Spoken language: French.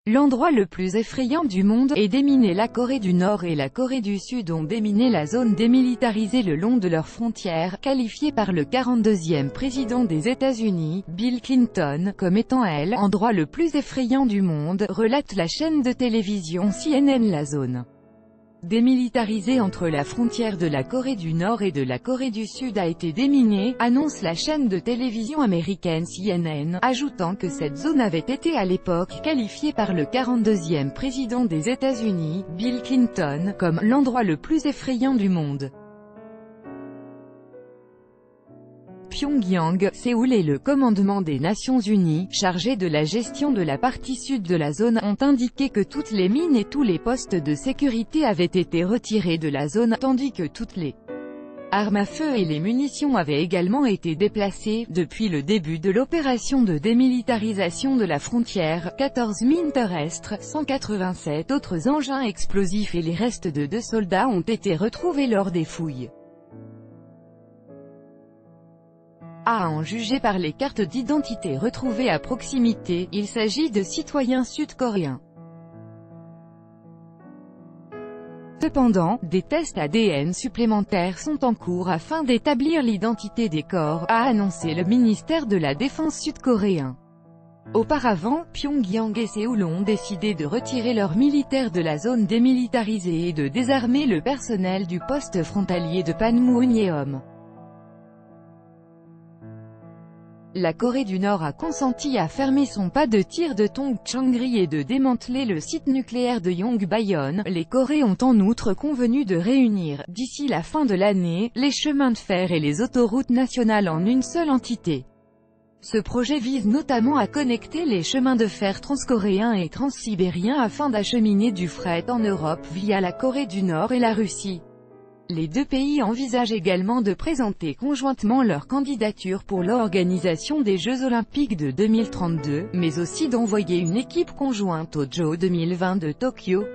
L'endroit le plus effrayant du monde est déminé. La Corée du Nord et la Corée du Sud ont déminé la zone démilitarisée le long de leurs frontières, qualifiée par le 42e président des États-Unis, Bill Clinton, comme étant l'endroit le plus effrayant du monde, relate la chaîne de télévision CNN. La zone démilitarisée entre la frontière de la Corée du Nord et de la Corée du Sud a été déminée, annonce la chaîne de télévision américaine CNN, ajoutant que cette zone avait été à l'époque qualifiée par le 42e président des États-Unis, Bill Clinton, comme l'endroit le plus effrayant du monde. Pyongyang, Séoul et le commandement des Nations Unies, chargé de la gestion de la partie sud de la zone, ont indiqué que toutes les mines et tous les postes de sécurité avaient été retirés de la zone, tandis que toutes les armes à feu et les munitions avaient également été déplacées. Depuis le début de l'opération de démilitarisation de la frontière, 14 mines terrestres, 187 autres engins explosifs et les restes de 2 soldats ont été retrouvés lors des fouilles. À en juger par les cartes d'identité retrouvées à proximité, il s'agit de citoyens sud-coréens. Cependant, des tests ADN supplémentaires sont en cours afin d'établir l'identité des corps, a annoncé le ministère de la Défense sud-coréen. Auparavant, Pyongyang et Séoul ont décidé de retirer leurs militaires de la zone démilitarisée et de désarmer le personnel du poste frontalier de Panmunjeom. La Corée du Nord a consenti à fermer son pas de tir de Tongchang-ri et de démanteler le site nucléaire de Yongbyon. Les Corées ont en outre convenu de réunir, d'ici la fin de l'année, les chemins de fer et les autoroutes nationales en une seule entité. Ce projet vise notamment à connecter les chemins de fer transcoréens et transsibériens afin d'acheminer du fret en Europe via la Corée du Nord et la Russie. Les deux pays envisagent également de présenter conjointement leur candidature pour l'organisation des Jeux Olympiques de 2032, mais aussi d'envoyer une équipe conjointe aux Jeux 2020 de Tokyo.